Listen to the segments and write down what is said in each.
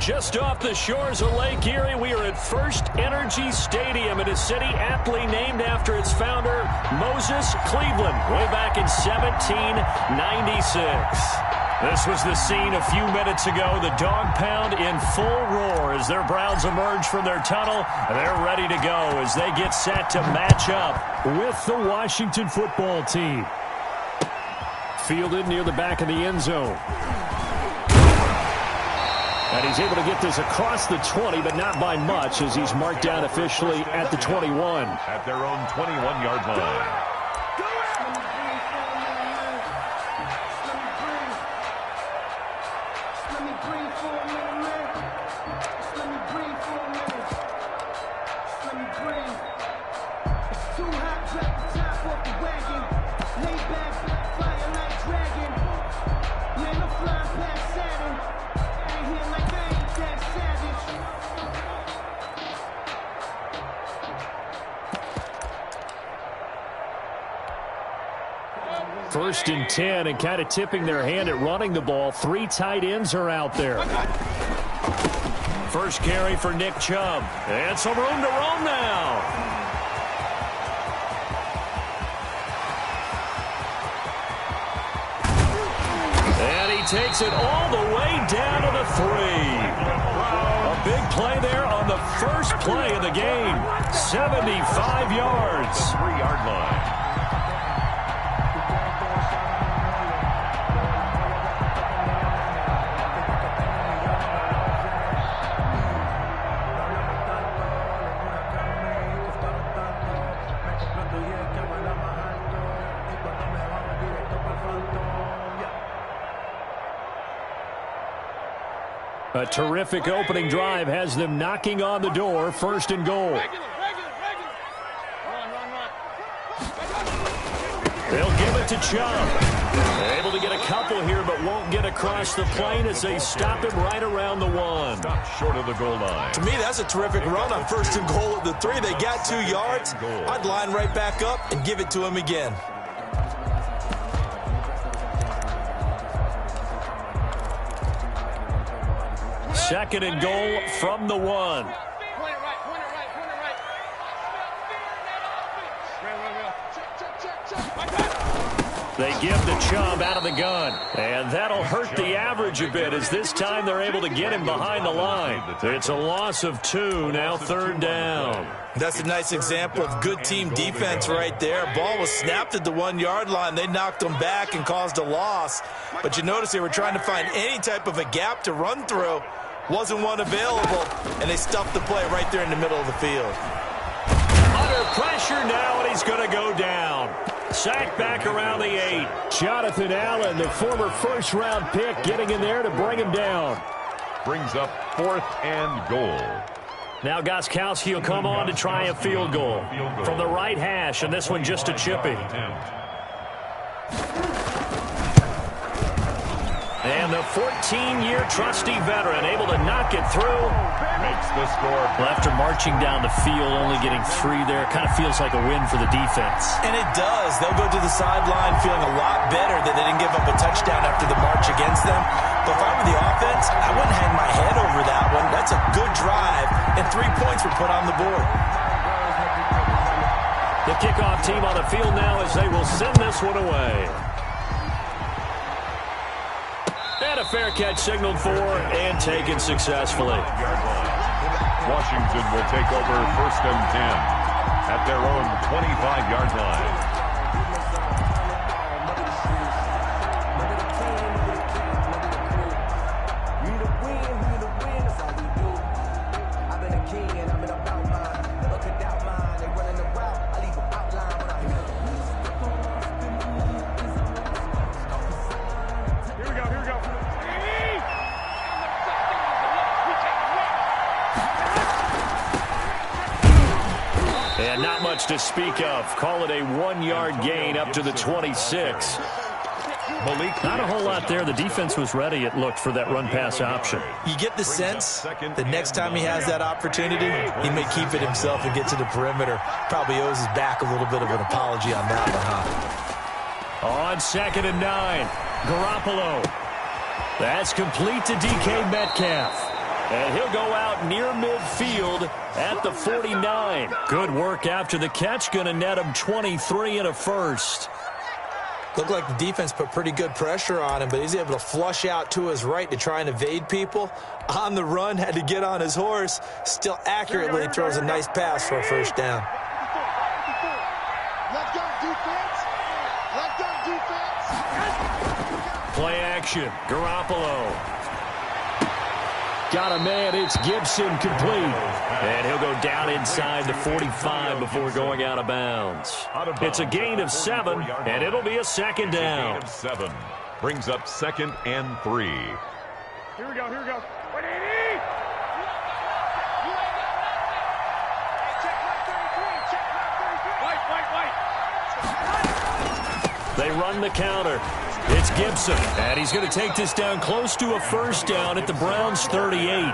Just off the shores of Lake Erie, we are at First Energy Stadium in a city aptly named after its founder, Moses Cleveland, way back in 1796. This was the scene a few minutes ago. The dog pound in full roar as their Browns emerge from their tunnel. They're ready to go as they get set to match up with the Washington football team. Fielded near the back of the end zone. And he's able to get this across the 20, but not by much, as he's marked down officially at the 21. At their own 21-yard line. First and 10, and kind of tipping their hand at running the ball. 3 tight ends are out there. First carry for Nick Chubb. And some room to roam now. And he takes it all the way down to the 3. A big play there on the first play of the game. 75 yards. 3-yard line. A terrific opening drive has them knocking on the door. First and goal. They'll give it to Chubb. Able to get a couple here, but won't get across the plane as they stop him right around the 1. Stop short of the goal line. To me, that's a terrific run on first and goal at the 3. They got 2 yards. I'd line right back up and give it to him again. Second and goal from the 1. They give the Chubb out of the gun. And that'll hurt the average a bit as this time they're able to get him behind the line. It's a loss of 2, now 3rd down. That's a nice example of good team defense right there. Ball was snapped at the 1-yard line. They knocked them back and caused a loss. But you notice they were trying to find any type of a gap to run through. Wasn't one available, and they stuffed the play right there in the middle of the field. Under pressure now, and he's going to go down. Sacked back around the 8. Jonathan Allen, the former first-round pick, getting in there to bring him down. Brings up 4th and goal. Now Gostkowski will come on to try a field goal from the right hash, and this one just a chippy. And the 14-year trusty veteran able to knock it through. Makes the score. Well, after marching down the field, only getting 3 there, it kind of feels like a win for the defense. And it does. They'll go to the sideline feeling a lot better that they didn't give up a touchdown after the march against them. But if I were the offense, I wouldn't hang my head over that one. That's a good drive, and 3 points were put on the board. The kickoff team on the field now as they will send this one away. And a fair catch signaled for and taken successfully. Washington will take over 1st and 10 at their own 25-yard line. And not much to speak of. Call it a 1-yard gain up to the 26. Not a whole lot there. The defense was ready, it looked, for that run-pass option. You get the sense that next time he has that opportunity, he may keep it himself and get to the perimeter. Probably owes his back a little bit of an apology on that one, huh? On 2nd and 9, Garoppolo. That's complete to DK Metcalf. And he'll go out near midfield at the 49. Good work after the catch. Going to net him 23 and a first. Looked like the defense put pretty good pressure on him, but he's able to flush out to his right to try and evade people. On the run, had to get on his horse. Still accurately throws a nice pass for a first down. Play action. Garoppolo. Got a man. It's Gibson complete. And he'll go down inside the 45 before going out of bounds. It's a gain of 7, and it'll be a second down. Gain of 7 brings up 2nd and 3. Here we go. 180. Check 33. They run the counter. It's Gibson, and he's going to take this down close to a first down at the Browns' 38.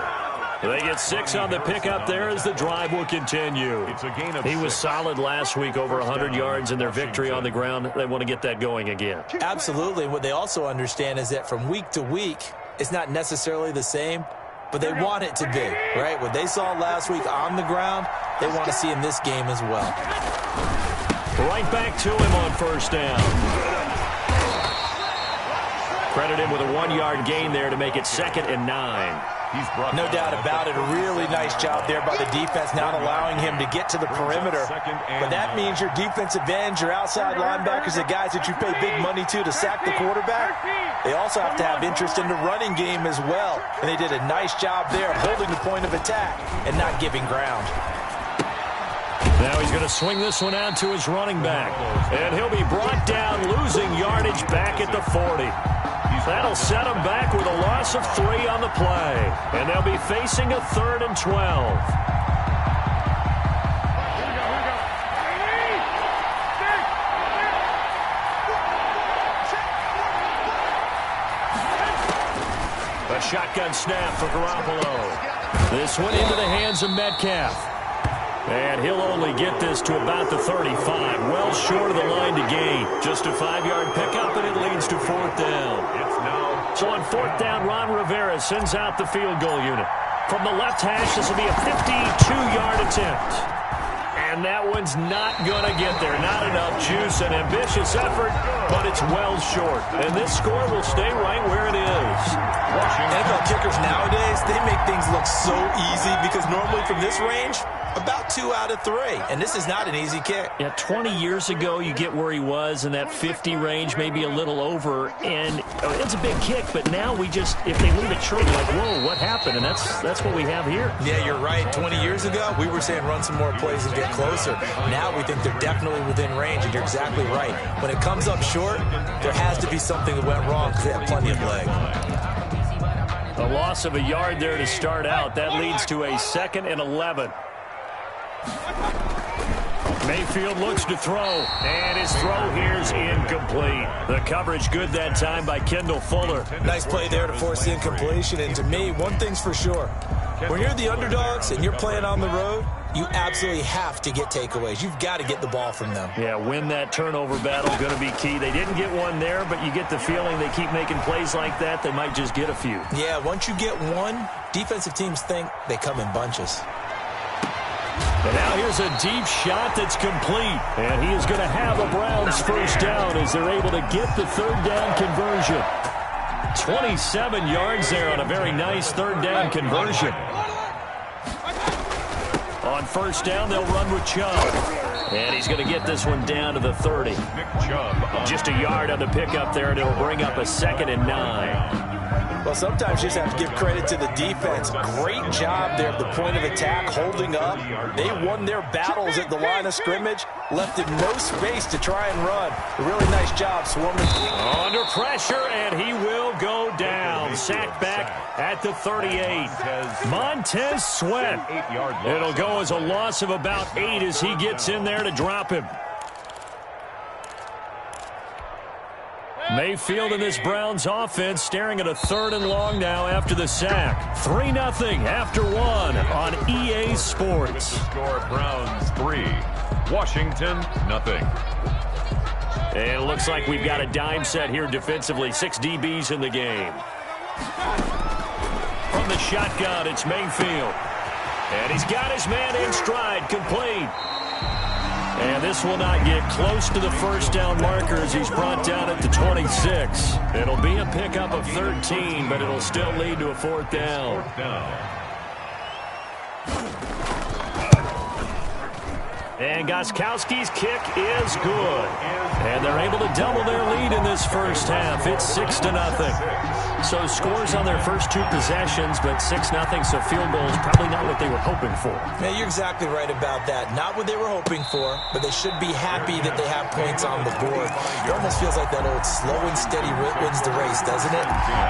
They get 6 on the pickup there as the drive will continue. It's a gain of He was 6. solid last week, over 100 yards in their victory on the ground. They want to get that going again. Absolutely. What they also understand is that from week to week, it's not necessarily the same, but they want it to be, right? What they saw last week on the ground, they want to see in this game as well. Right back to him on first down. Credit him with a 1-yard gain there to make it 2nd and 9. No doubt about it. A really nice job there by the defense, not allowing him to get to the perimeter. But that means your defensive ends, your outside linebackers, the guys that you pay big money to sack the quarterback, they also have to have interest in the running game as well. And they did a nice job there of holding the point of attack and not giving ground. Now he's going to swing this one out to his running back. And he'll be brought down, losing yardage back at the 40. That'll set him back with a loss of 3 on the play. And they'll be facing a 3rd and 12. A shotgun snap for Garoppolo. This one into the hands of Metcalf. And he'll only get this to about the 35. Well short of the line to gain. Just a 5-yard pickup, and it leads to 4th down. So on 4th down, Ron Rivera sends out the field goal unit. From the left hash, this will be a 52-yard attempt. And that one's not going to get there. Not enough juice, an ambitious effort, but it's well short. And this score will stay right where it is. NFL kickers nowadays, they make things look so easy because normally from this range, about 2 out of 3. And this is not an easy kick. Yeah, 20 years ago, you get where he was in that 50 range, maybe a little over. And it's a big kick, but now we just, if they leave it short, we're like, whoa, what happened? And that's what we have here. Yeah, you're right. 20 years ago, we were saying run some more plays and get closer. Now we think they're definitely within range, and you're exactly right. When it comes up short, there has to be something that went wrong because they have plenty of leg. A loss of a yard there to start out. That leads to a 2nd and 11. Mayfield looks to throw, and his throw here's incomplete. The coverage good that time by Kendall Fuller. Nice play there to force the incompletion, and to me, one thing's for sure. When you're the underdogs and you're playing on the road, you absolutely have to get takeaways. You've got to get the ball from them. Yeah, win that turnover battle, going to be key. They didn't get one there, but you get the feeling they keep making plays like that, they might just get a few. Yeah, once you get one, defensive teams think they come in bunches. And now here's a deep shot that's complete. And he is going to have a Browns first down as they're able to get the 3rd down conversion. 27 yards there on a very nice 3rd down conversion. On first down, they'll run with Chubb. And he's going to get this one down to the 30. Just a yard on the pickup there, and it'll bring up a 2nd and 9. Well, sometimes you just have to give credit to the defense. Great job there at the point of attack, holding up. They won their battles at the line of scrimmage, left in no space to try and run. A really nice job swarming. Under pressure, and he will go down. Sacked back at the 38. Montez Sweat. It'll go as a loss of about 8 as he gets in there to drop him. Mayfield and this Browns offense staring at a 3rd and long now after the sack. 3-0 after 1 on EA Sports. The score, Browns 3, Washington 0. And it looks like we've got a dime set here defensively. 6 DBs in the game. From From the shotgun, it's Mayfield. And he's got his man in stride, complete. And this will not get close to the first down marker as he's brought down at the 26. It'll be a pickup of 13, but it'll still lead to a fourth down. And Gostkowski's kick is good. And they're able to double their lead in this first half. It's 6-0. So scores on their first two possessions, but 6-0, so field goal is probably not what they were hoping for. Man, you're exactly right about that. Not what they were hoping for, but they should be happy that they have points on the board. It almost feels like that old slow and steady wins the race, doesn't it?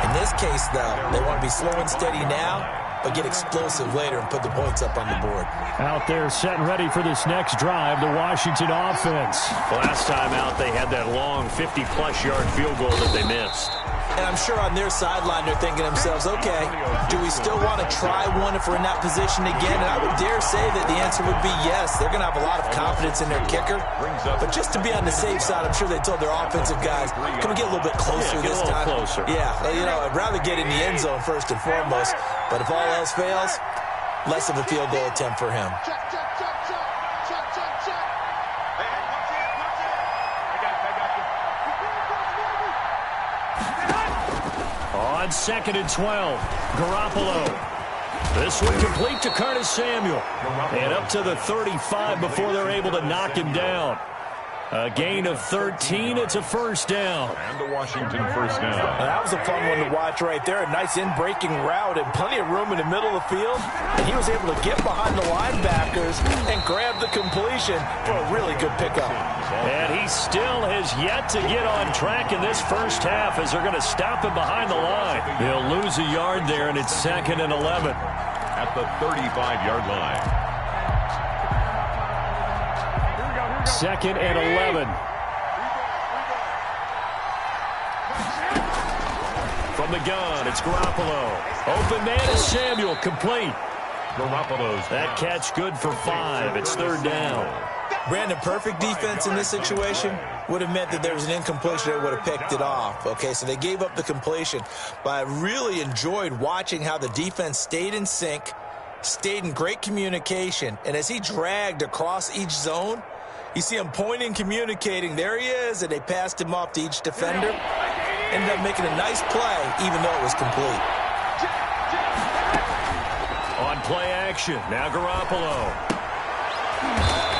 In this case, though, they want to be slow and steady now, but get explosive later and put the points up on the board. Out there set and ready for this next drive, the Washington offense. Last time out, they had that long 50-plus yard field goal that they missed. And I'm sure on their sideline they're thinking to themselves, okay, do we still want to try one if we're in that position again? And I would dare say that the answer would be yes. They're going to have a lot of confidence in their kicker. But just to be on the safe side, I'm sure they told their offensive guys, can we get a little bit closer this time? Closer. Yeah, you know, I'd rather get in the end zone first and foremost. But if all else fails, less of a field goal attempt for him. On 2nd and 12, Garoppolo. This one complete to Curtis Samuel. And up to the 35 before they're able to knock him down. A gain of 13. It's a first down. And the Washington first down. That was a fun one to watch right there. A nice in-breaking route and plenty of room in the middle of the field. And he was able to get behind the linebackers and grab the completion for a really good pickup. And he still has yet to get on track in this first half as they're going to stop him behind the line. He'll lose a yard there, and it's 2nd and 11. At the 35-yard line. 2nd and 11. From the gun, it's Garoppolo. Open man is Samuel, complete. Garoppolo's that catch good for 5. It's 3rd down. Brandon, perfect defense in this situation would have meant that there was an incompletion. They would have picked it off. Okay, so they gave up the completion. But I really enjoyed watching how the defense stayed in sync, stayed in great communication. And as he dragged across each zone, you see him pointing, communicating. There he is, and they passed him off to each defender. Ended up making a nice play, even though it was complete. On play action, now Garoppolo.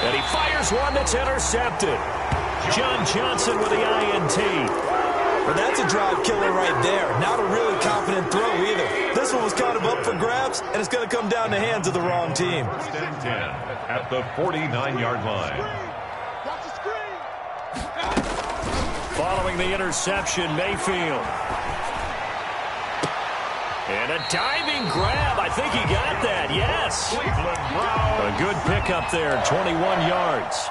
And he fires one that's intercepted. John Johnson with the INT. Well, that's a drive killer right there. Not a really confident throw either. This one was kind of up for grabs, and it's going to come down the hands of the wrong team. 10 at the 49-yard line. Following the interception, Mayfield. And a diving grab. I think he got that, yes. A good pickup there, 21 yards.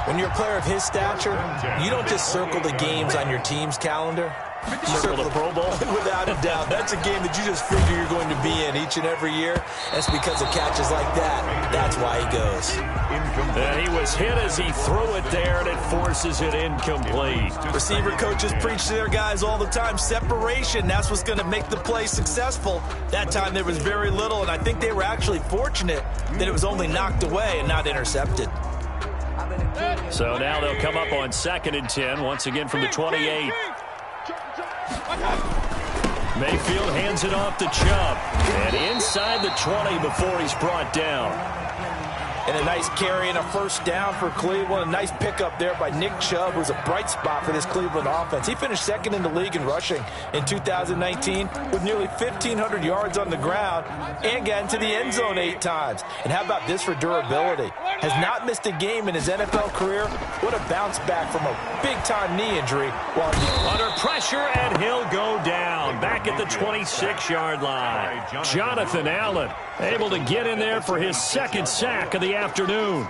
When you're a player of his stature, you don't just circle the games on your team's calendar. You circle the Pro Bowl? Without a doubt. That's a game that you just figure you're going to be in each and every year. That's because of catches like that. That's why he goes. And he was hit as he threw it there, and it forces it incomplete. Receiver coaches preach to their guys all the time. Separation, that's what's going to make the play successful. That time there was very little, and I think they were actually fortunate that it was only knocked away and not intercepted. So now they'll come up on 2nd and 10, once again from the 28. Mayfield hands it off to Chubb. And inside the 20 before he's brought down. And a nice carry and a first down for Cleveland. A nice pickup there by Nick Chubb, who's a bright spot for this Cleveland offense. He finished 2nd in the league in rushing in 2019 with nearly 1,500 yards on the ground and got into the end zone 8 times. And how about this for durability? Has not missed a game in his NFL career. What a bounce back from a big-time knee injury. Under pressure, and he'll go down. Back at the 26-yard line. Jonathan Allen able to get in there for his 2nd sack of the afternoon.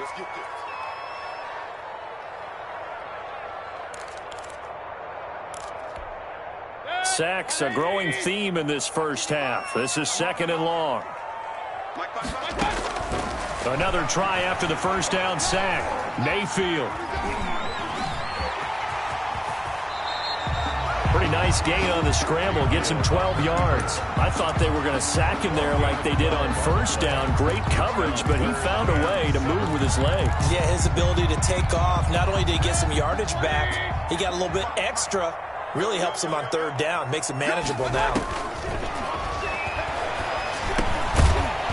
Sacks, a growing theme in this first half. This is 2nd and long. Another try after the first down sack. Mayfield. Pretty nice gain on the scramble. Gets him 12 yards. I thought they were going to sack him there like they did on first down. Great coverage, but he found a way to move with his legs. Yeah, his ability to take off. Not only did he get some yardage back, he got a little bit extra. Really helps him on third down. Makes it manageable now.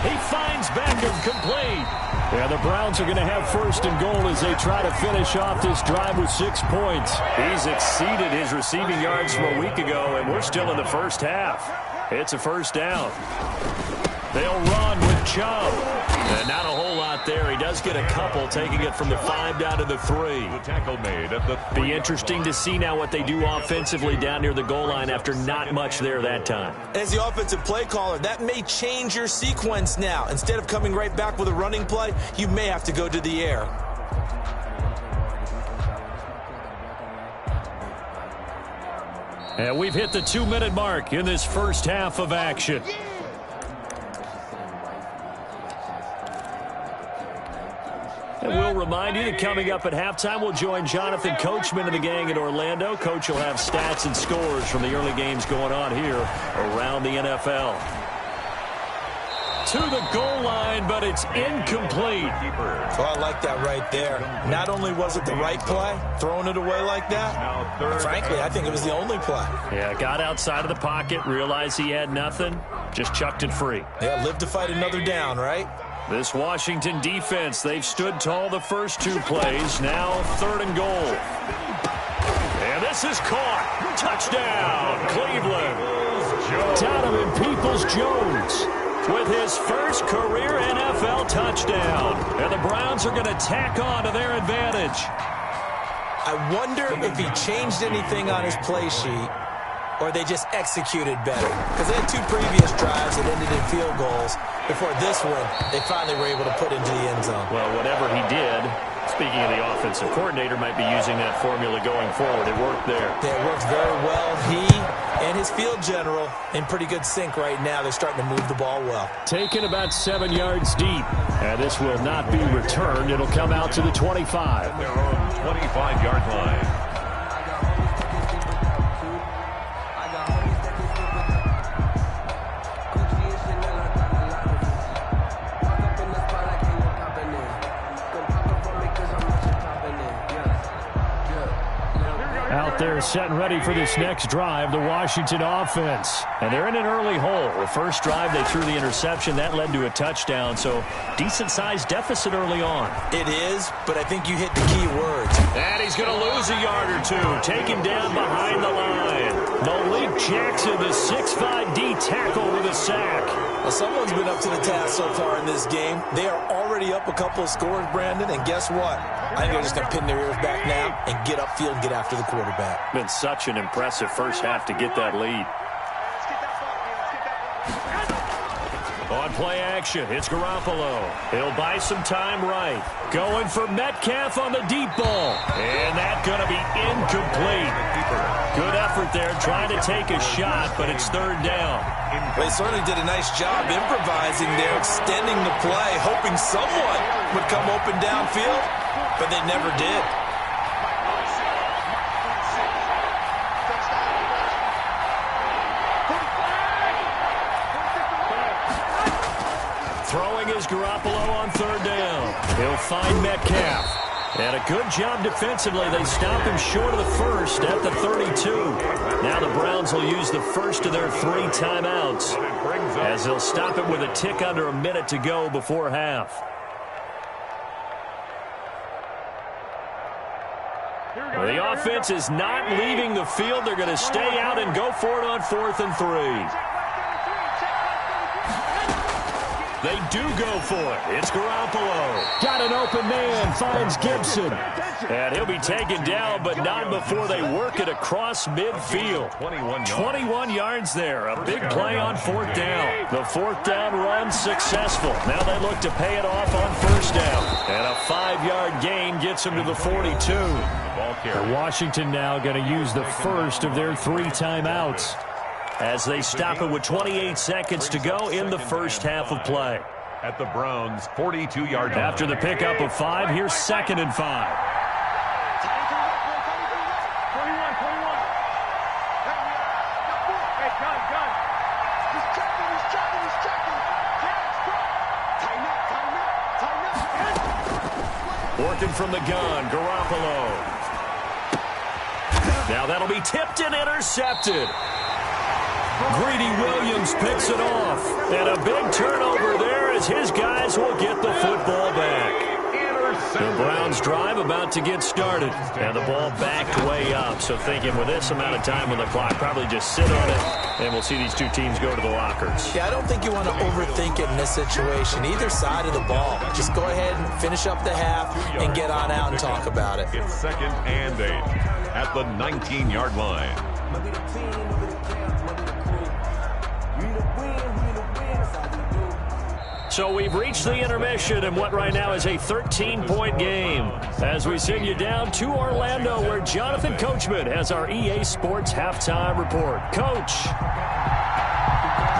He finds Beckham complete. Yeah, the Browns are going to have first and goal as they try to finish off this drive with 6 points. He's exceeded his receiving yards from a week ago, and we're still in the first half. It's a first down. They'll run with Chubb. And not a whole lot there. He does get a couple, taking it from the 5 down to the 3. The tackle made at the 3. Be interesting to see now what they do offensively down near the goal line after not much there that time. As the offensive play caller, that may change your sequence now. Instead of coming right back with a running play, you may have to go to the air. And we've hit the 2-minute mark in this first half of action. And we'll remind you that coming up at halftime, we'll join Jonathan Coachman and the gang in Orlando. Coach will have stats and scores from the early games going on here around the NFL. To the goal line, but it's incomplete. So I like that right there. Not only was it the right play, throwing it away like that, frankly, I think it was the only play. Yeah, got outside of the pocket, realized he had nothing, just chucked it free. Yeah, live to fight another down, right? This Washington defense, they've stood tall the first 2 plays. Now 3rd and goal. And this is caught. Touchdown, Cleveland. Donovan Peoples-Jones with his first career NFL touchdown. And the Browns are going to tack on to their advantage. I wonder if he changed anything on his play sheet, or they just executed better. Because they had 2 previous drives that ended in field goals. Before this one, they finally were able to put into the end zone. Well, whatever he did, speaking of the offensive coordinator, might be using that formula going forward. It worked there. Yeah, it worked very well. He and his field general in pretty good sync right now. They're starting to move the ball well. Taken about 7 yards deep. And this will not be returned. It'll come out to the 25. Their own 25-yard line. Out there setting ready for this next drive, the Washington offense. And they're in an early hole. The first drive, they threw the interception. That led to a touchdown, so decent-sized deficit early on. It is, but I think you hit the key words. And he's going to lose a yard or 2. Taken down behind the line. Malik Jackson, the 6'5" D tackle with a sack. Well, someone's been up to the task so far in this game. They are already up a couple of scores, Brandon, and guess what? I think they're just going to pin their ears back now and get upfield and get after the quarterback. Been such an impressive first half to get that lead. On play action, it's Garoppolo. He'll buy some time right. Going for Metcalf on the deep ball. And that's going to be incomplete. Good effort there trying to take a shot, but it's 3rd down. They certainly did a nice job improvising there, extending the play, hoping someone would come open downfield, but they never did. Throwing is Garoppolo on 3rd down. He'll find Metcalf. And a good job defensively. They stop him short of the first at the 32. Now the Browns will use the first of their 3 timeouts as they'll stop it with a tick under a minute to go before half. The offense is not leaving the field. They're going to stay out and go for it on 4th and 3. They do go for it. It's Garoppolo. Got an open man. Finds Gibson. And he'll be taken down, but not before they work it across midfield. 21 yards there. A big play on 4th down. The 4th down run successful. Now they look to pay it off on 1st down. And a 5-yard gain gets them to the 42. Washington now going to use the first of their 3 timeouts as they stop it with 28 seconds to go in the first half of play. At the Browns' 42-yard line. After the pickup of 5, here's 2nd and 5. working from the gun. Garoppolo. Now that'll be tipped and intercepted. Greedy Williams picks it off. And a big turnover there as his guys will get the football back. The Browns drive about to get started. And the ball backed way up. So thinking with this amount of time on the clock, probably just sit on it. And we'll see these two teams go to the lockers. Yeah, I don't think you want to overthink it in this situation. Either side of the ball. Just go ahead and finish up the half and get on out and talk about it. It's 2nd and 8 at the 19-yard line. So we've reached the intermission in what right now is a 13-point game. As we send you down to Orlando, where Jonathan Coachman has our EA Sports halftime report. Coach.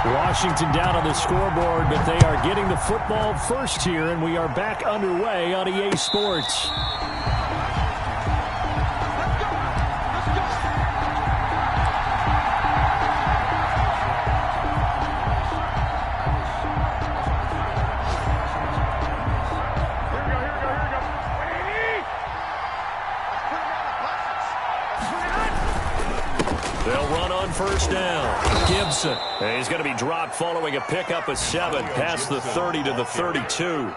Washington down on the scoreboard, but they are getting the football first here, and we are back underway on EA Sports. First down. Gibson. And he's going to be dropped following a pickup of 7 past the 30 to the 32.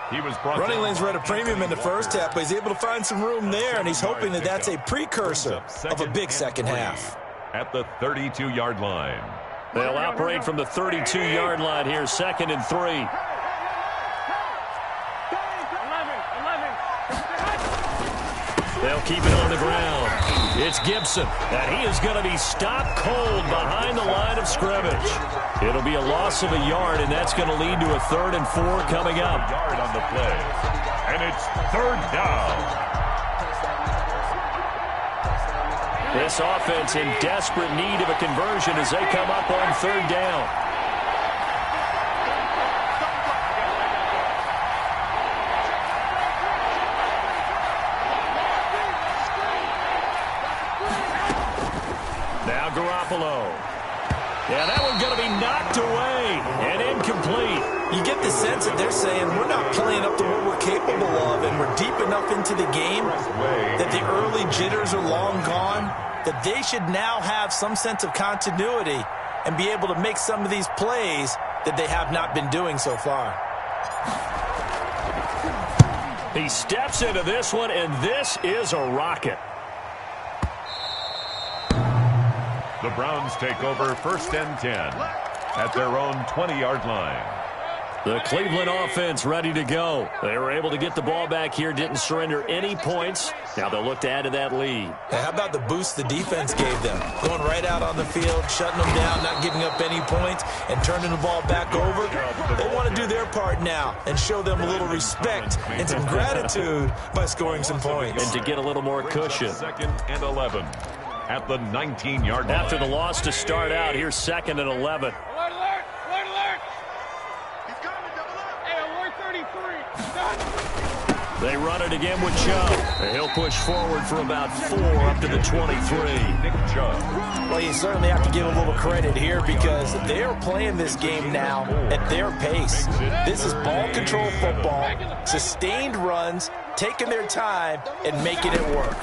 He was running lanes were at a premium in the first half, but he's able to find some room there, and he's hoping that that's a precursor of a big second half. At the 32-yard line. They'll operate from the 32-yard line here, 2nd and 3. They'll keep it on the ground. It's Gibson, and he is going to be stopped cold behind the line of scrimmage. It'll be a loss of a yard, and that's going to lead to a 3rd and 4 coming up. A yard on the play, and it's 3rd down. This offense in desperate need of a conversion as they come up on 3rd down. Garoppolo. Yeah, that one's going to be knocked away and incomplete. You get the sense that they're saying we're not playing up to what we're capable of, and we're deep enough into the game that the early jitters are long gone, that they should now have some sense of continuity and be able to make some of these plays that they have not been doing so far. He steps into this one, and this is a rocket. The Browns take over 1st and 10 at their own 20-yard line. The Cleveland offense ready to go. They were able to get the ball back here, didn't surrender any points. Now they'll look to add to that lead. How about the boost the defense gave them? Going right out on the field, shutting them down, not giving up any points, and turning the ball back over. They want to do their part now and show them a little respect and some gratitude by scoring some points. And to get a little more cushion. 2nd and 11. At the 19-yard line. After the loss to start out, here's 2nd and 11. Alert, alert, alert, alert. He's coming, double up. Hey, alert 33. They run it again with Chubb. And he'll push forward for about 4 up to the 23. Nick Chubb. Well, you certainly have to give a little credit here because they're playing this game now at their pace. This is ball control football, sustained runs, taking their time, and making it work.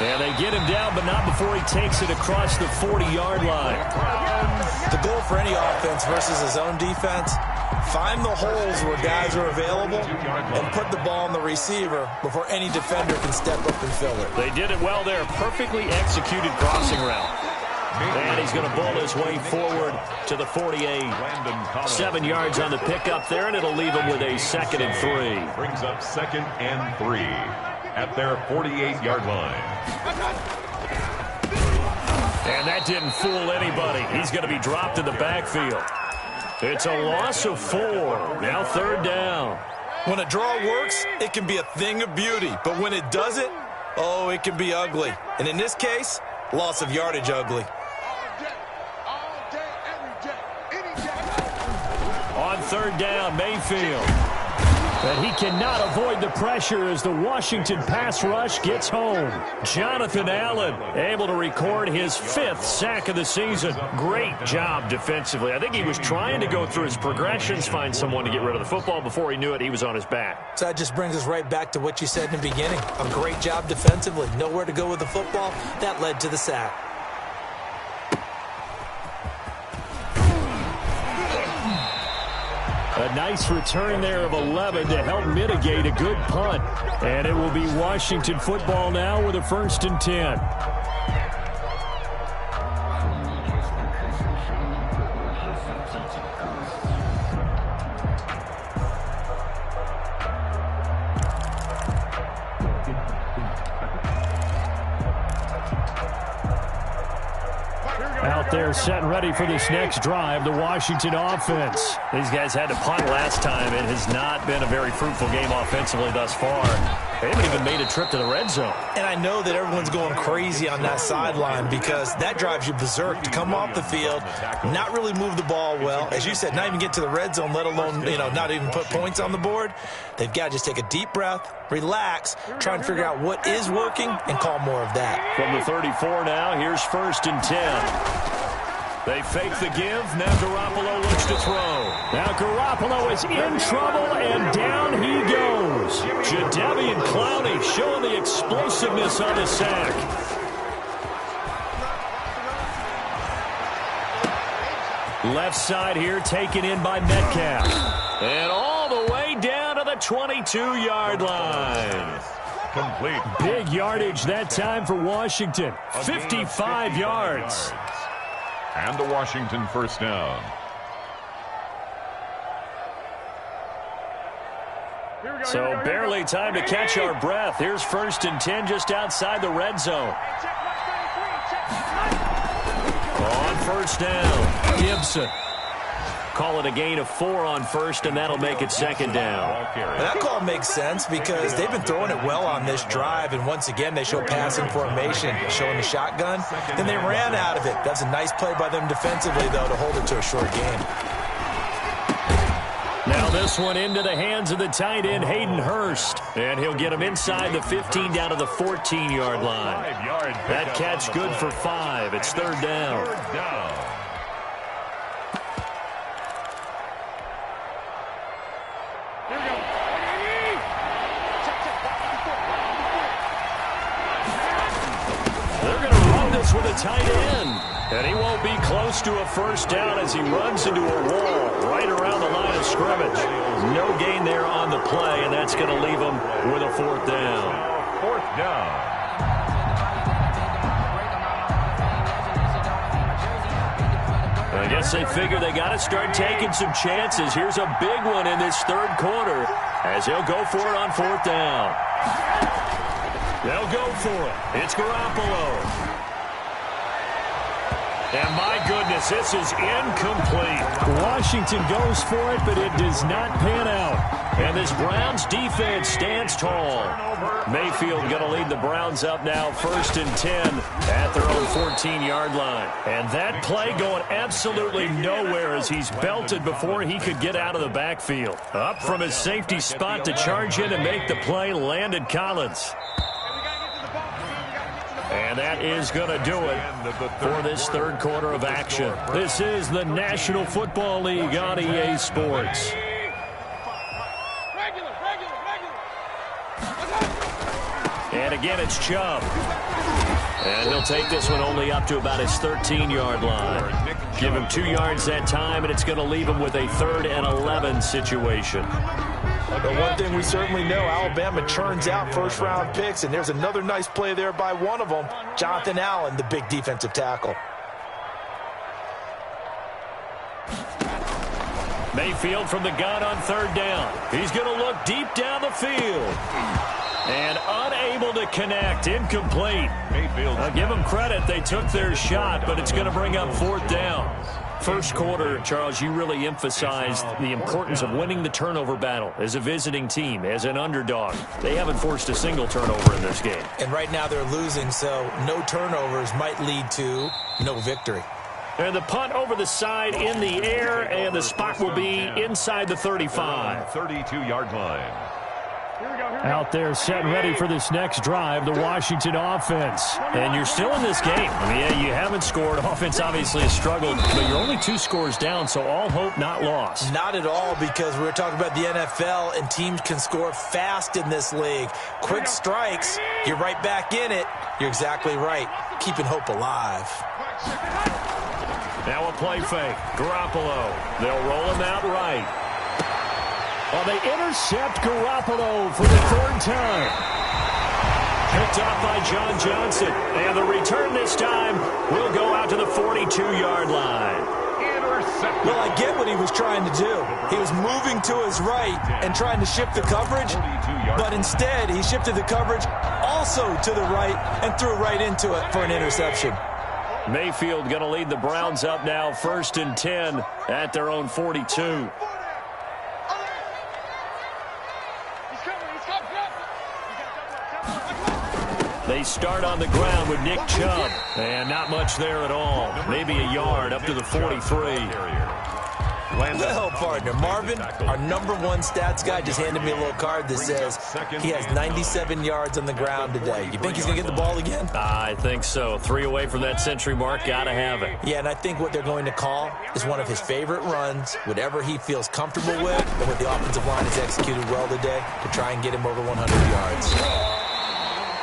And they get him down, but not before he takes it across the 40-yard line. The goal for any offense versus his own defense, find the holes where guys are available and put the ball on the receiver before any defender can step up and fill it. They did it well there. Perfectly executed crossing route. And he's going to bowl his way forward to the 48. 7 yards on the pickup there, and it'll leave him with a 2nd and 3. Brings up 2nd and 3. At their 48-yard line. And that didn't fool anybody. He's going to be dropped in the backfield. It's a loss of 4. Now 3rd down. When a draw works, it can be a thing of beauty. But when it doesn't, oh, it can be ugly. And in this case, loss of yardage ugly. On 3rd down, Mayfield. And he cannot avoid the pressure as the Washington pass rush gets home. Jonathan Allen able to record his 5th sack of the season. Great job defensively. I think he was trying to go through his progressions, find someone to get rid of the football. Before he knew it, he was on his back. So that just brings us right back to what you said in the beginning. A great job defensively. Nowhere to go with the football. That led to the sack. A nice return there of 11 to help mitigate a good punt. And it will be Washington football now with a 1st and 10. Out there set and ready for this next drive, the Washington offense. These guys had to punt last time. It has not been a very fruitful game offensively thus far. They haven't even made a trip to the red zone. And I know that everyone's going crazy on that sideline because that drives you berserk to come off the field, not really move the ball well. As you said, not even get to the red zone, let alone, not even put points on the board. They've got to just take a deep breath, relax, try and figure out what is working, and call more of that. From the 34 now, here's 1st and 10. They fake the give. Now Garoppolo looks to throw. Now Garoppolo is in trouble, and down he goes. Jadeveon Clowney showing the explosiveness on the sack. Left side here taken in by Metcalf. And all the way down to the 22-yard line. Complete. Big yardage that time for Washington. 55 yards. And the Washington 1st down. So barely time to catch our breath. Here's 1st and 10 just outside the red zone. On 1st down, Gibson. Call it a gain of 4 on 1st, and that'll make it 2nd down. That call makes sense because they've been throwing it well on this drive, and once again they show passing formation, showing the shotgun. Then they ran out of it. That's a nice play by them defensively, though, to hold it to a short game. Now this one into the hands of the tight end, Hayden Hurst. And he'll get him inside the 15 down to the 14-yard line. That catch good for 5. It's 3rd down. With a tight end. And he won't be close to a 1st down as he runs into a wall right around the line of scrimmage. No gain there on the play, and that's going to leave him with a 4th down. 4th down. I guess they figure they got to start taking some chances. Here's a big one in this 3rd quarter as he'll go for it on 4th down. They'll go for it. It's Garoppolo. And my goodness, this is incomplete. Washington goes for it, but it does not pan out. And this Browns defense stands tall. Mayfield going to lead the Browns up now, 1st and 10 at their own 14-yard line. And that play going absolutely nowhere as he's belted before he could get out of the backfield. Up from his safety spot to charge in and make the play, Landon Collins. And that is going to do it for this 3rd quarter of action. This is the National Football League on EA Sports. And again, it's Chubb. And he'll take this one only up to about his 13-yard line. Give him 2 yards that time, and it's going to leave him with a 3rd and 11 situation. But one thing we certainly know, Alabama churns out 1st-round picks, and there's another nice play there by one of them, Jonathan Allen, the big defensive tackle. Mayfield from the gun on 3rd down. He's going to look deep down the field. And unable to connect, incomplete. I'll give them credit, they took their shot, but it's going to bring up 4th down. 1st quarter, Charles, you really emphasized the importance of winning the turnover battle as a visiting team, as an underdog. They haven't forced a single turnover in this game. And right now they're losing, so no turnovers might lead to no victory. And the punt over the side in the air, and the spot will be inside the 35. 32-yard line. Out there set and ready for this next drive, the Washington offense. And you're still in this game. I mean, yeah, you haven't scored. Offense obviously has struggled, but you're only 2 scores down, so all hope not lost. Not at all, because we're talking about the NFL, and teams can score fast in this league. Quick strikes, you're right back in it. You're exactly right. Keeping hope alive. Now a play fake. Garoppolo. They'll roll him out right. Well, they intercept Garoppolo for the 3rd time. Picked off by John Johnson. And the return this time will go out to the 42-yard line. Well, I get what he was trying to do. He was moving to his right and trying to shift the coverage, but instead he shifted the coverage also to the right and threw right into it for an interception. Mayfield going to lead the Browns up now, 1st and 10 at their own 42. They start on the ground with Nick Chubb. And not much there at all. Maybe a yard up to the 43. Well, partner, Marvin, our #1 stats guy, just handed me a little card that says he has 97 yards on the ground today. You think he's going to get the ball again? I think so. 3 away from that century mark. Got to have it. Yeah, and I think what they're going to call is one of his favorite runs, whatever he feels comfortable with, and what the offensive line has executed well today to try and get him over 100 yards.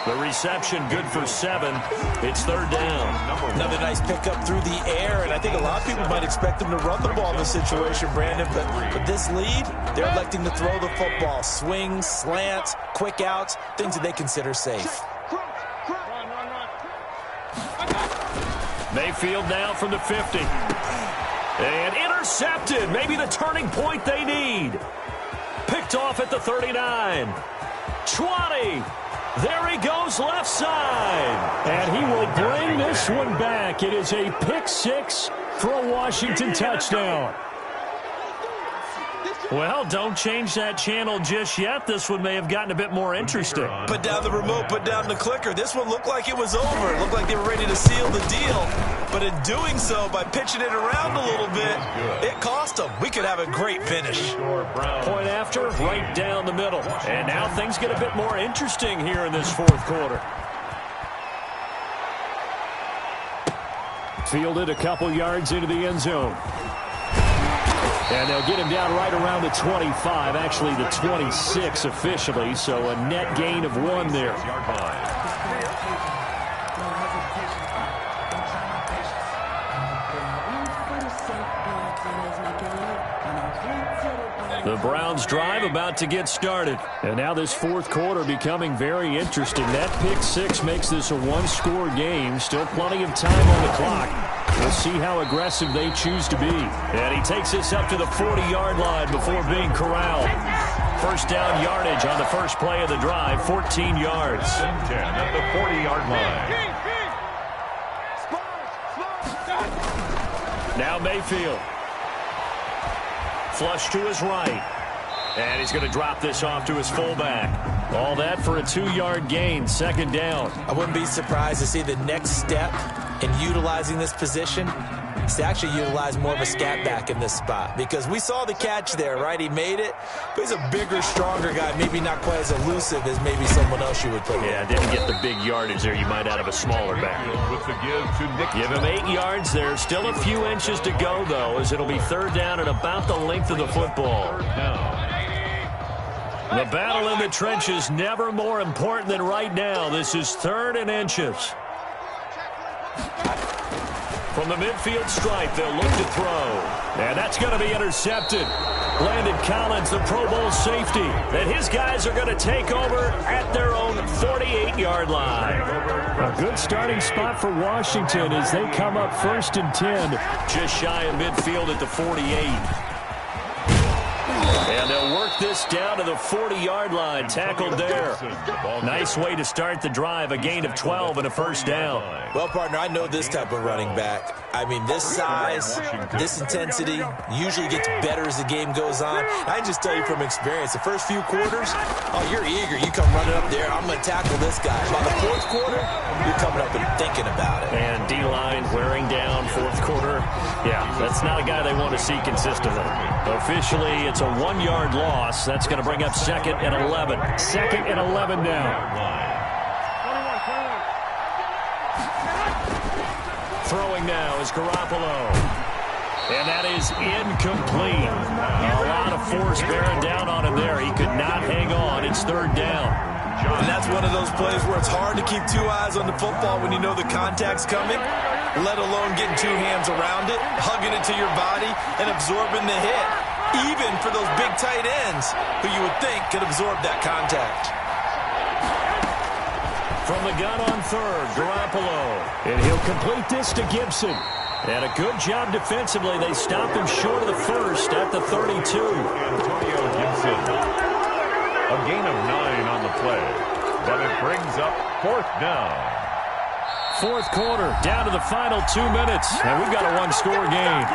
The reception good for 7. It's 3rd down. Another nice pickup through the air, and I think a lot of people might expect them to run the ball in this situation, Brandon, but with this lead, they're electing to throw the football. Swings, slants, quick outs, things that they consider safe. Mayfield now from the 50. And intercepted. Maybe the turning point they need. Picked off at the 39. 20. There he goes left side. And he will bring this one back. It is a pick 6 for a Washington touchdown. Well, don't change that channel just yet. This one may have gotten a bit more interesting. Put down the remote, put down the clicker. This one looked like it was over. It looked like they were ready to seal the deal. But in doing so, by pitching it around a little bit, it cost them. We could have a great finish. Point after, right down the middle. And now things get a bit more interesting here in this 4th quarter. Fielded a couple yards into the end zone. And they'll get him down right around the 25, actually the 26 officially, so a net gain of 1 there. The Browns drive about to get started. And now this 4th quarter becoming very interesting. That pick 6 makes this a 1-score game. Still plenty of time on the clock. We'll see how aggressive they choose to be. And he takes this up to the 40-yard line before being corralled. 1st down yardage on the first play of the drive, 14 yards. 10 at the 40-yard line. Now Mayfield. Flush to his right. And he's going to drop this off to his fullback. All that for a 2-yard gain, 2nd down. I wouldn't be surprised to see the next step in utilizing this position is to actually utilize more of a scat back in this spot. Because we saw the catch there, right? He made it, but he's a bigger, stronger guy, maybe not quite as elusive as maybe someone else you would put. Yeah, didn't get the big yardage there you might out of a smaller back. Give him 8 yards there. Still a few inches to go, though, as it'll be 3rd down and about the length of the football. The battle in the trenches never more important than right now. This is 3rd and inches. From the midfield stripe, they'll look to throw. And that's going to be intercepted. Landon Collins, the Pro Bowl safety. And his guys are going to take over at their own 48-yard line. A good starting spot for Washington as they come up 1st and 10. Just shy of midfield at the 48. And they'll work this down to the 40-yard line. Tackled there. Nice way to start the drive. A gain of 12 and a 1st down. Well, partner, I know this type of running back. I mean, this size, this intensity usually gets better as the game goes on. I just tell you from experience, the first few quarters, oh, you're eager. You come running up there. I'm going to tackle this guy. By the 4th quarter, you're coming up and thinking about it. And D-line wearing down, 4th quarter. Yeah, that's not a guy they want to see consistently. Officially, it's a 1-yard loss. That's going to bring up 2nd and 11. 2nd and 11 now. Throwing now is Garoppolo. And that is incomplete. A lot of force bearing down on him there. He could not hang on. It's 3rd down. And that's one of those plays where it's hard to keep 2 eyes on the football when you know the contact's coming, let alone getting 2 hands around it, hugging it to your body, and absorbing the hit, even for those big tight ends who you would think could absorb that contact. From the gun on 3rd, Garoppolo. And he'll complete this to Gibson. And a good job defensively. They stopped him short of the 1st at the 32. Antonio Gibson. A gain of 9 on the play. But it brings up 4th down. 4th quarter, down to the final 2 minutes. And we've got a 1-score game.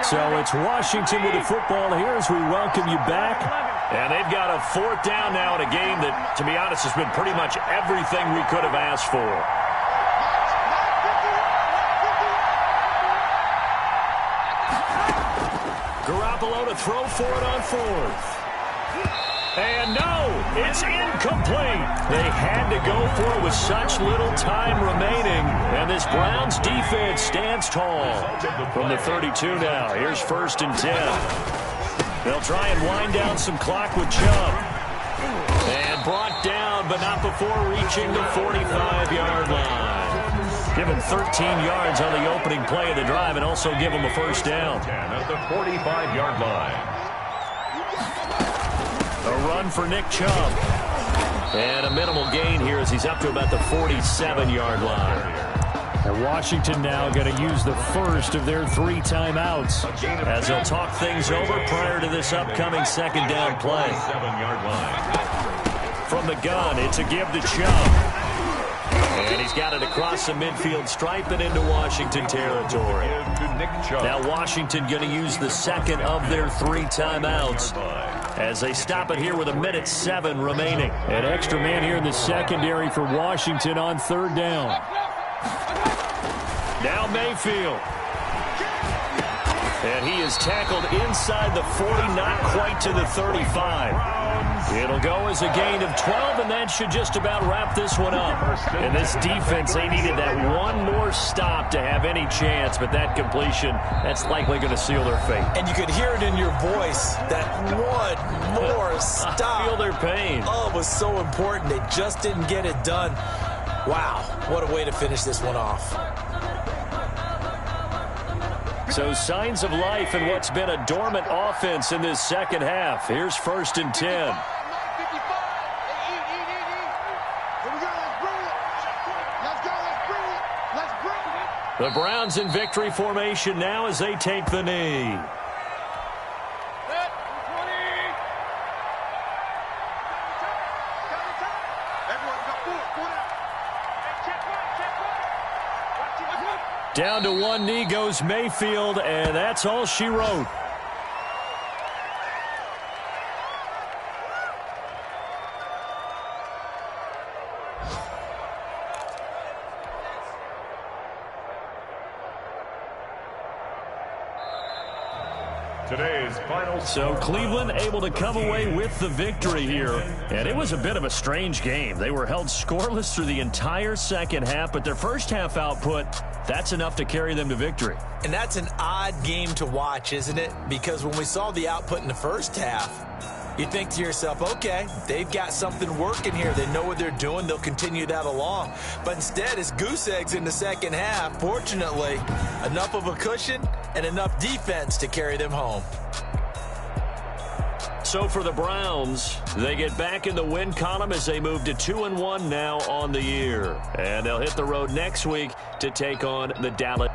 So it's Washington with the football here as we welcome you back. And they've got a 4th down now in a game that, to be honest, has been pretty much everything we could have asked for. Garoppolo to throw for it on 4th. And no, it's incomplete. They had to go for it with such little time remaining. And this Browns defense stands tall. From the 32 now, here's 1st and 10. They'll try and wind down some clock with Chubb. And brought down, but not before reaching the 45-yard line. Give him 13 yards on the opening play of the drive and also give him a 1st down. At the 45-yard line. A run for Nick Chubb. And a minimal gain here as he's up to about the 47-yard line. And Washington now going to use the first of their 3 timeouts as they'll talk things over prior to this upcoming 2nd down play. From the gun, it's a give to Chubb. And he's got it across the midfield stripe and into Washington territory. Now Washington going to use the 2nd of their 3 timeouts as they stop it here with 1:07 remaining. An extra man here in the secondary for Washington on 3rd down. Now Mayfield. And he is tackled inside the 40, not quite to the 35. It'll go as a gain of 12, and that should just about wrap this one up. And this defense, they needed that one more stop to have any chance, but that completion, that's likely going to seal their fate. And you could hear it in your voice, that one more stop. I feel their pain. Oh, it was so important. They just didn't get it done. Wow, what a way to finish this one off. So signs of life in what's been a dormant offense in this 2nd half. Here's 1st and 10. The Browns in victory formation now as they take the knee. Down to 1 knee goes Mayfield, and that's all she wrote. Today's final. So Cleveland able to come away with the victory here. And it was a bit of a strange game. They were held scoreless through the entire 2nd half, but their 1st half output, that's enough to carry them to victory. And that's an odd game to watch, isn't it? Because when we saw the output in the 1st half, you think to yourself, okay, they've got something working here. They know what they're doing. They'll continue that along. But instead, it's goose eggs in the 2nd half. Fortunately, enough of a cushion and enough defense to carry them home. So for the Browns, they get back in the win column as they move to 2-1 now on the year. And they'll hit the road next week to take on the Dallas.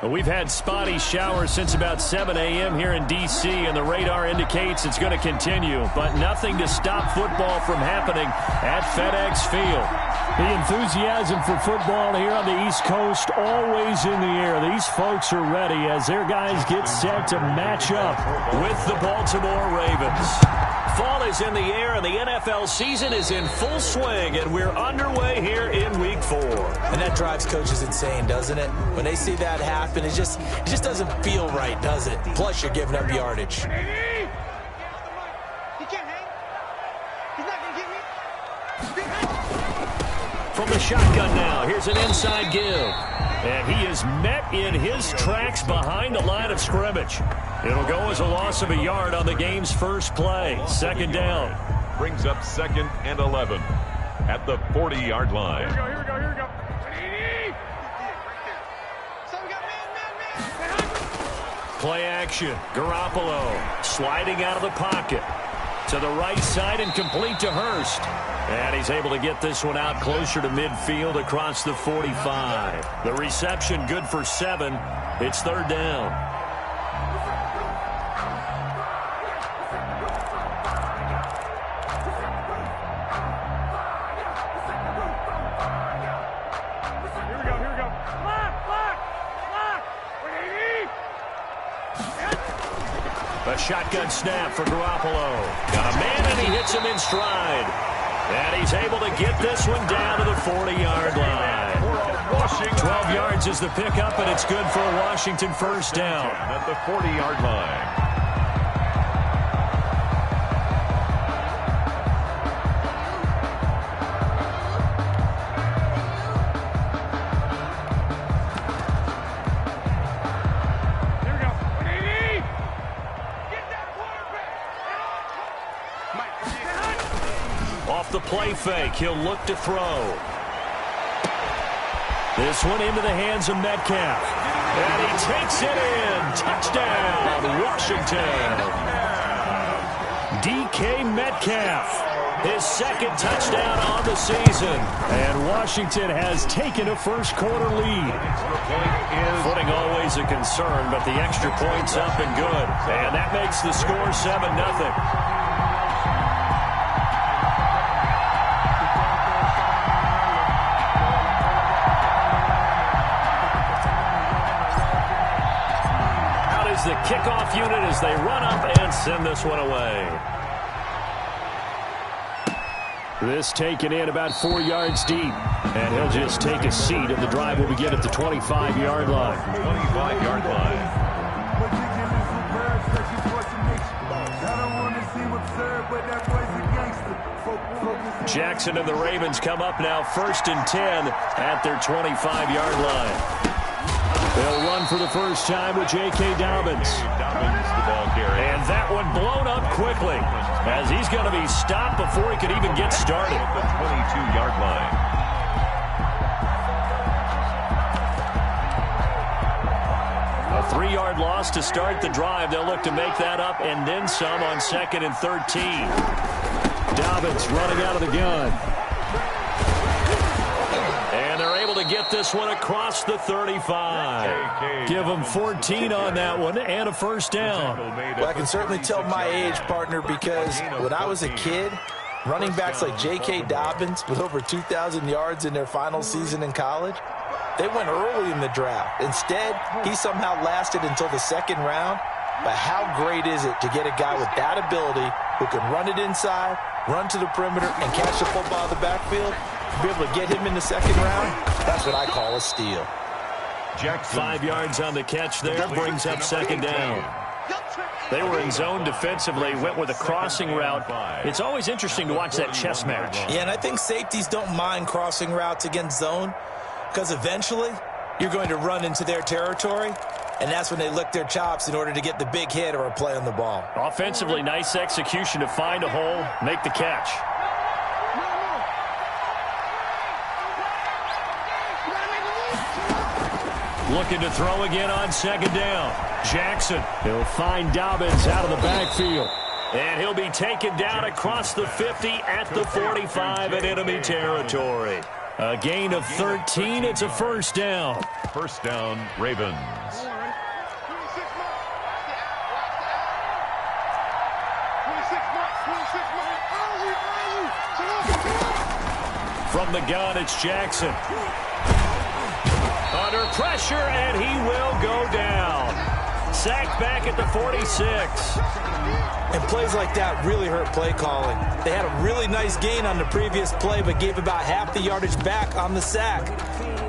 We've had spotty showers since about 7 a.m. here in D.C., and the radar indicates it's going to continue, but nothing to stop football from happening at FedEx Field. The enthusiasm for football here on the East Coast always in the air. These folks are ready as their guys get set to match up with the Baltimore Ravens. Fall is in the air, and the NFL season is in full swing, and we're underway here in Week 4. And that drives coaches insane, doesn't it? When they see that happen, it just doesn't feel right, does it? Plus, you're giving up yardage. He can't hang. He's not going to get me. From the shotgun now, here's an inside give. And he is met in his tracks behind the line of scrimmage. It'll go as a loss of a yard on the game's first play. Second down. Brings up 2nd and 11 at the 40-yard line. Here we go. So we got man. Play action. Garoppolo sliding out of the pocket. To the right side and complete to Hurst. And he's able to get this one out closer to midfield across the 45. The reception good for 7. It's 3rd down. A shotgun snap for Garoppolo. Got a man, and he hits him in stride. And he's able to get this one down to the 40-yard line. 12 yards is the pickup, and it's good for a Washington first down. At the 40-yard line. Off the play fake, he'll look to throw. This one into the hands of Metcalf. And he takes it in. Touchdown, Washington. DK Metcalf, his 2nd touchdown on the season. And Washington has taken a first-quarter lead. Footing always a concern, but the extra point's up and good. And that makes the score 7-0. The kickoff unit as they run up and send this one away. This taken in about 4 yards deep. And he'll just take a seat, and the drive will begin at the 25-yard line. 25-yard line. Jackson and the Ravens come up now 1st and 10 at their 25-yard line. They'll run for the first time with J.K. Dobbins. And that one blown up quickly as he's going to be stopped before he could even get started. The 22-yard line. A 3-yard loss to start the drive. They'll look to make that up and then some on 2nd and 13. Dobbins running out of the gun. To get this one across the 35. Give them 14 on that one and a first down. Well, I can certainly tell my age, partner, because when I was a kid, running backs like J.K. Dobbins with over 2,000 yards in their final season in college, they went early in the draft. Instead, he somehow lasted until the 2nd round. But how great is it to get a guy with that ability who can run it inside, run to the perimeter, and catch the football in the backfield? To be able to get him in the 2nd round, that's what I call a steal. Jackson. 5 yards on the catch there, brings up 2nd down. They were in zone defensively, went with a crossing route. It's always interesting to watch that chess match. Yeah, and I think safeties don't mind crossing routes against zone because eventually you're going to run into their territory, and that's when they lick their chops in order to get the big hit or a play on the ball. Offensively, nice execution to find a hole, make the catch. Looking to throw again on 2nd down. Jackson, he'll find Dobbins out of the backfield. And he'll be taken down across the 50 at the 45 in enemy territory. A gain of 13, it's a first down. First down, Ravens. From the gun, it's Jackson. Under pressure, and he will go down. Sacked back at the 46. And plays like that really hurt play calling. They had a really nice gain on the previous play, but gave about half the yardage back on the sack.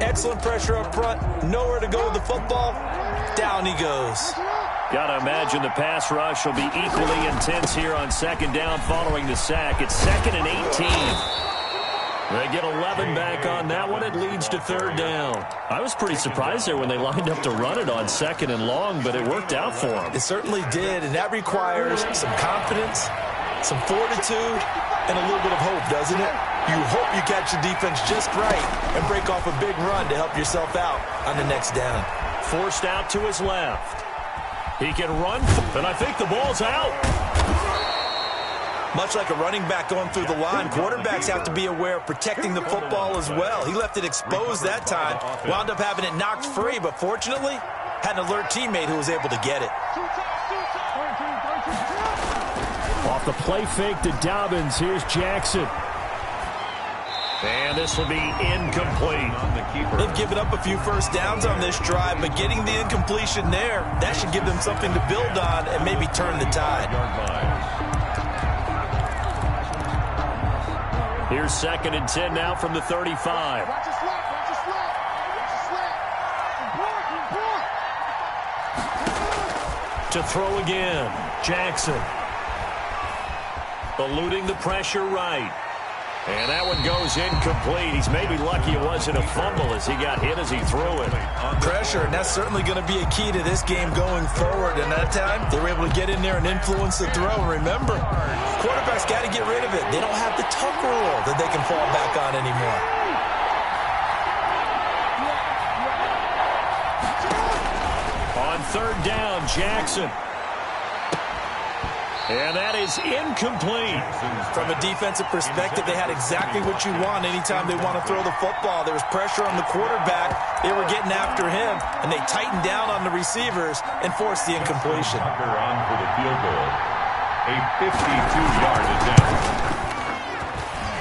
Excellent pressure up front. Nowhere to go with the football. Down he goes. Gotta imagine the pass rush will be equally intense here on second down following the sack. It's 2nd and 18. They get 11 back on that one. It leads to third down. I was pretty surprised there when they lined up to run it on 2nd and long, but it worked out for them. It certainly did, and that requires some confidence, some fortitude, and a little bit of hope, doesn't it? You hope you catch the defense just right and break off a big run to help yourself out on the next down. Forced out to his left. He can run, and I think the ball's out. Much like a running back going through the line, quarterbacks have to be aware of protecting the football as well. He left it exposed that time, wound up having it knocked free, but fortunately, had an alert teammate who was able to get it. Off the play fake to Dobbins, here's Jackson. And this will be incomplete. They've given up a few first downs on this drive, but getting the incompletion there, that should give them something to build on and maybe turn the tide. Here's 2nd and 10 now from the 35. To throw again, Jackson. Eluding the pressure right. And that one goes incomplete. He's maybe lucky it wasn't a fumble as he got hit as he threw it. Pressure, and that's certainly going to be a key to this game going forward. And that time, they were able to get in there and influence the throw. And remember, quarterbacks got to get rid of it. They don't have the tuck rule that they can fall back on anymore. On third down, Jackson. And that is incomplete. From a defensive perspective, they had exactly what you want anytime they want to throw the football. There was pressure on the quarterback. They were getting after him, and they tightened down on the receivers and forced the incompletion. Tucker on for the field goal. A 52-yard attempt.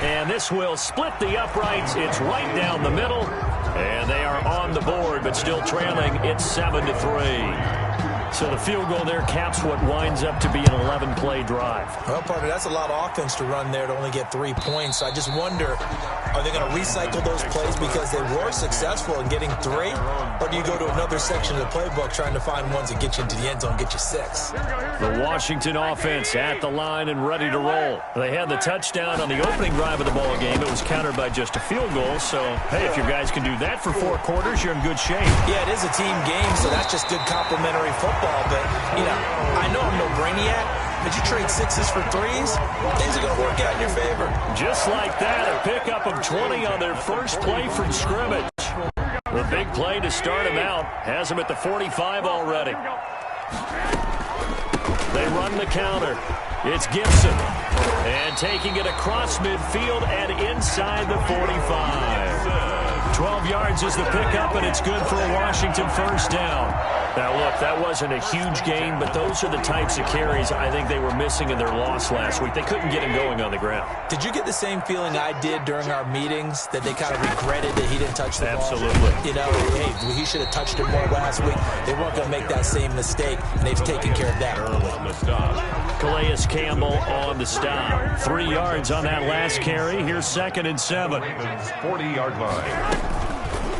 And this will split the uprights. It's right down the middle. And they are on the board, but still trailing. It's 7-3. So the field goal there caps what winds up to be an 11-play drive. Well, partner, that's a lot of offense to run there to only get 3 points. I just wonder, are they going to recycle those plays because they were successful in getting 3? Or do you go to another section of the playbook trying to find ones that get you into the end zone and get you 6? The Washington offense at the line and ready to roll. They had the touchdown on the opening drive of the ball game. It was countered by just a field goal. So, hey, if your guys can do that for 4 quarters, you're in good shape. Yeah, it is a team game, so that's just good complementary football. But, you know, I know I'm no brainiac, but you trade 6s for 3s, things are going to work out in your favor. Just like that, a pickup of 20 on their first play from scrimmage. The big play to start him out has him at the 45 already. They run the counter. It's Gibson. And taking it across midfield and inside the 45. 12 yards is the pickup, and it's good for a Washington first down. Now, look, that wasn't a huge gain, but those are the types of carries I think they were missing in their loss last week. They couldn't get him going on the ground. Did you get the same feeling I did during our meetings, that they kind of regretted that he didn't touch the ball? Absolutely. You know, hey, he should have touched it more last week. They weren't going to make that same mistake, and they've taken care of that early. Calais Campbell on the stop. 3 yards on that last carry. Here's 2nd and 7. 40-yard line.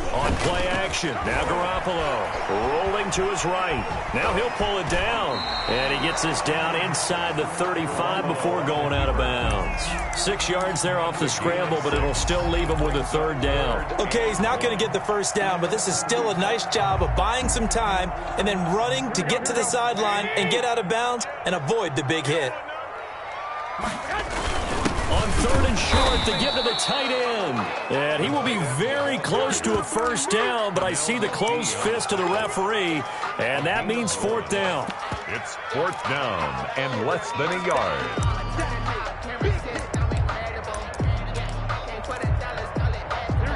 On play action, now Garoppolo rolling to his right. Now he'll pull it down, and he gets this down inside the 35 before going out of bounds. 6 yards there off the scramble, but it'll still leave him with a third down. Okay, he's not going to get the first down, but this is still a nice job of buying some time and then running to get to the sideline and get out of bounds and avoid the big hit. On 3rd and short, to give to the tight end. And he will be very close to a first down, but I see the closed fist of the referee, and that means 4th down. It's 4th down and less than a yard.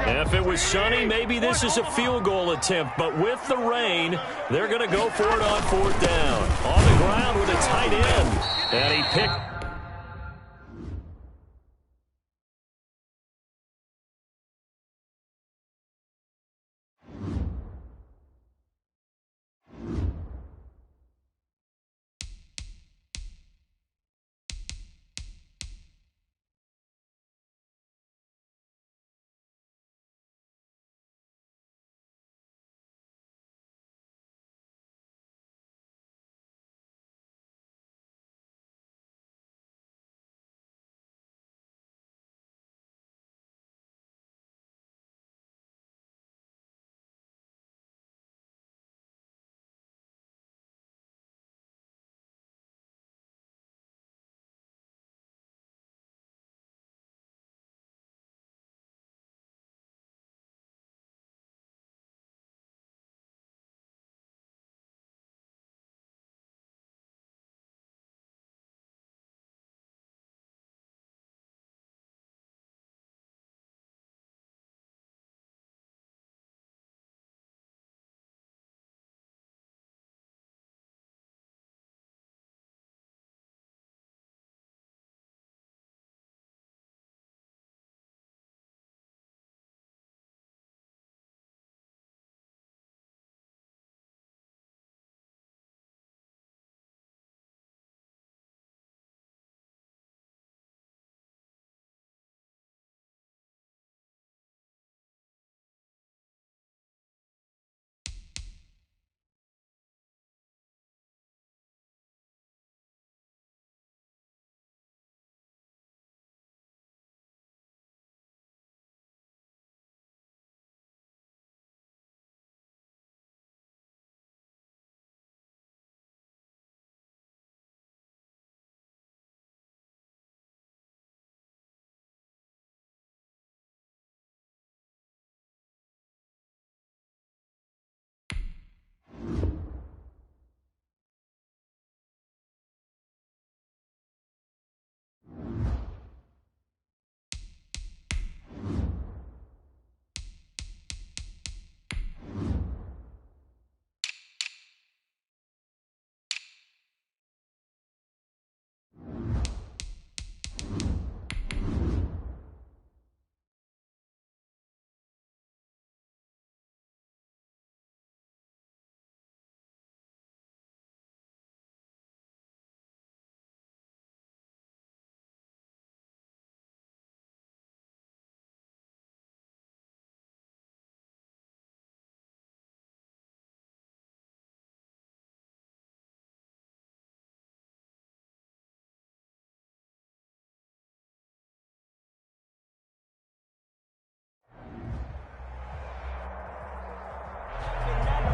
If it was sunny, maybe this is a field goal attempt. But with the rain, they're going to go for it on 4th down. On the ground with a tight end. And he picked.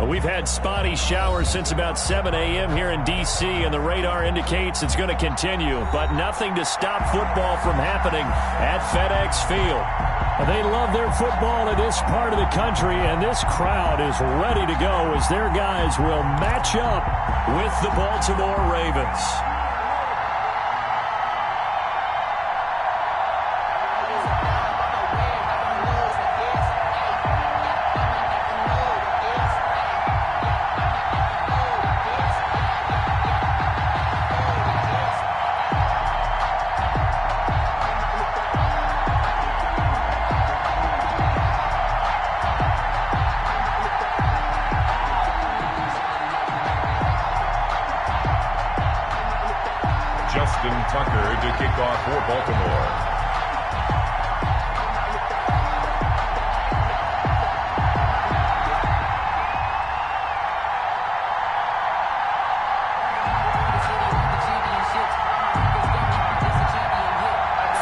We've had spotty showers since about 7 a.m. here in D.C., and the radar indicates it's going to continue, but nothing to stop football from happening at FedEx Field. They love their football in this part of the country, and this crowd is ready to go as their guys will match up with the Baltimore Ravens. Tucker to kick off for Baltimore.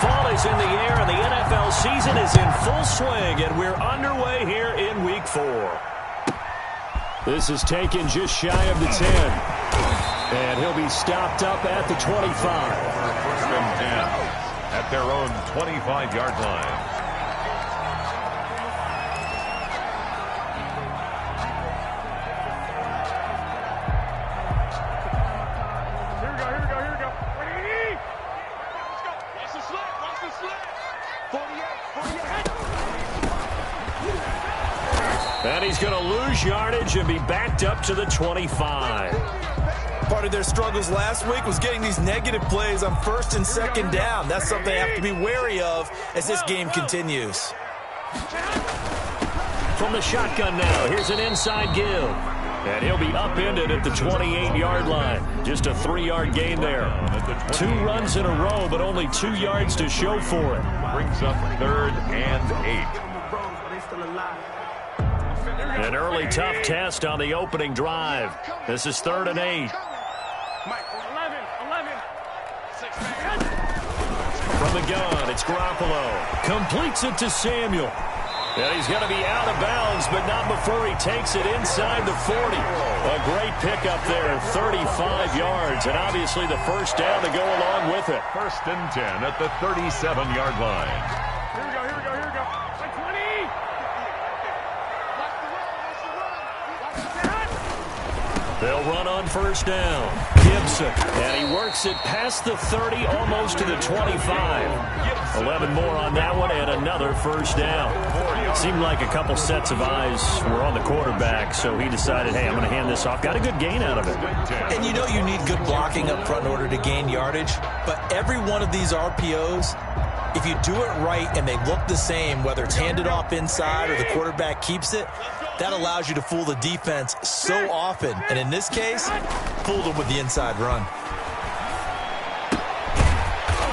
Fall is in the air, and the NFL season is in full swing, and we're underway here in Week 4. This is taken just shy of the 10. And he'll be stopped up at the 25. First and 10 at their own 25-yard line. Here we go. Ready? Let's go. Watch the slip. 48. And he's going to lose yardage and be backed up to the 25. Part of their struggles last week was getting these negative plays on first and second down. That's something they have to be wary of as this game continues. From the shotgun now, here's an inside give. And he'll be upended at the 28-yard line. Just a 3-yard gain there. 2 runs in a row, but only 2 yards to show for it. Brings up 3rd and 8. An early tough test on the opening drive. This is 3rd and 8. From the gun, it's Garoppolo. Completes it to Samuel. And he's going to be out of bounds, but not before he takes it inside the 40. A great pickup there, 35 yards, and obviously the first down to go along with it. 1st and 10 at the 37-yard line. Here we go. Like 20. They'll run on first down. Gibson, and he works it past the 30, almost to the 25. 11 more on that one, and another first down. Seemed like a couple sets of eyes were on the quarterback, so he decided, hey, I'm going to hand this off. Got a good gain out of it. And you know you need good blocking up front in order to gain yardage, but every one of these RPOs, if you do it right and they look the same, whether it's handed off inside or the quarterback keeps it, that allows you to fool the defense so often. And in this case, fooled them with the inside run.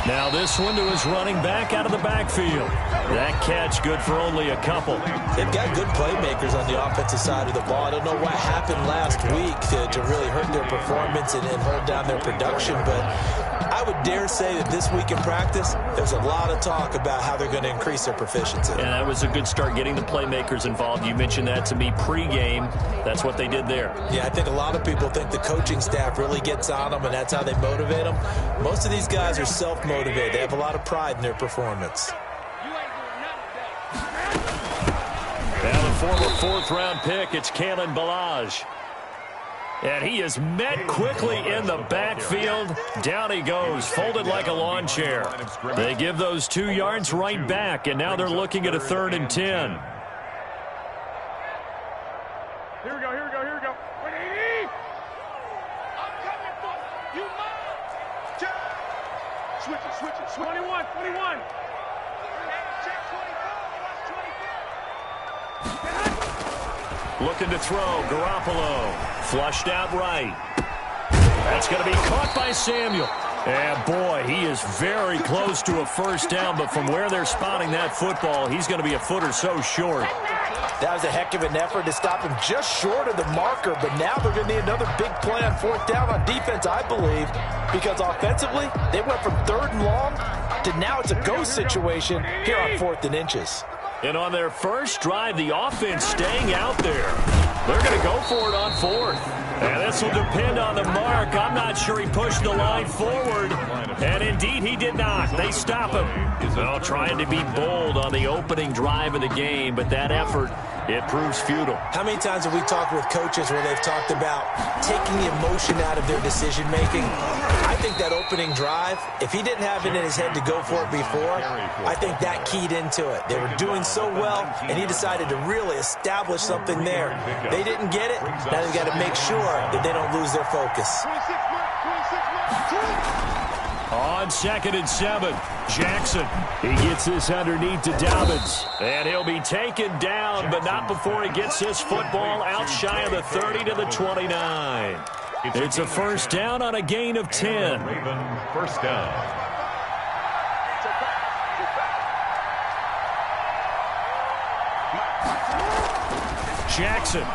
Now this one to his running back out of the backfield. That catch good for only a couple. They've got good playmakers on the offensive side of the ball. I don't know what happened last week to really hurt their performance and hold down their production, but I would dare say that this week in practice, there's a lot of talk about how they're going to increase their proficiency. And that was a good start, getting the playmakers involved. You mentioned that to me pregame. That's what they did there. Yeah, I think a lot of people think the coaching staff really gets on them, and that's how they motivate them. Most of these guys are self-motivated. They have a lot of pride in their performance. Now the former 4th-round pick, it's Kalen Ballage. And he is met quickly in the backfield. Down he goes, folded like a lawn chair. They give those 2 yards right back, and now they're looking at a 3rd and 10. Here we go. 180. I'm coming for you. Switch it. 21. Check 24. Looking to throw, Garoppolo. Flushed out right. That's going to be caught by Samuel. And boy, he is very close to a first down, but from where they're spotting that football, he's going to be a foot or so short. That was a heck of an effort to stop him just short of the marker, but now they're going to need another big play on 4th down on defense, I believe, because offensively, they went from 3rd and long to now it's a go situation here on 4th and inches. And on their first drive, the offense staying out there. They're going to go for it on 4th. And this will depend on the mark. I'm not sure he pushed the line forward. And indeed, he did not. They stop him. Well, trying to be bold on the opening drive of the game, but that effort, it proves futile. How many times have we talked with coaches where they've talked about taking the emotion out of their decision-making? I think that opening drive, if he didn't have it in his head to go for it before, I think that keyed into it. They were doing so well, and he decided to really establish something there. They didn't get it. Now they've got to make sure that they don't lose their focus. On 2nd and 7, Jackson. He gets this underneath to Dobbins. And he'll be taken down, but not before he gets this football out shy of the 30 to the 29. It's a first down on a gain of 10. Raven, first down. Jackson.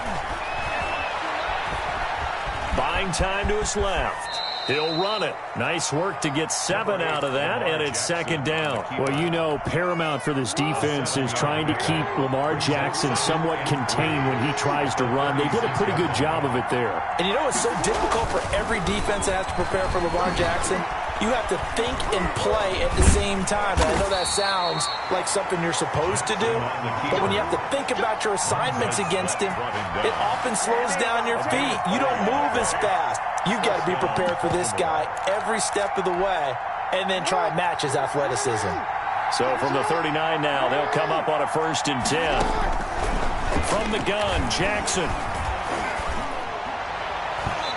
Buying time to his left. He'll run it. Nice work to get 7 out of that, and it's 2nd down. Well, you know, paramount for this defense is trying to keep Lamar Jackson somewhat contained when he tries to run. They did a pretty good job of it there. And you know what's so difficult for every defense that has to prepare for Lamar Jackson? You have to think and play at the same time. And I know that sounds like something you're supposed to do, but when you have to think about your assignments against him, it often slows down your feet. You don't move as fast. You've got to be prepared for this guy every step of the way and then try and match his athleticism. So from the 39 now, they'll come up on a 1st and 10. From the gun, Jackson.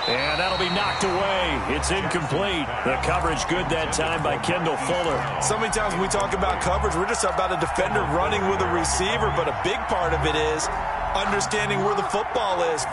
And that'll be knocked away. It's incomplete. The coverage good that time by Kendall Fuller. So many times when we talk about coverage, we're just about a defender running with a receiver, but a big part of it is understanding where the football is.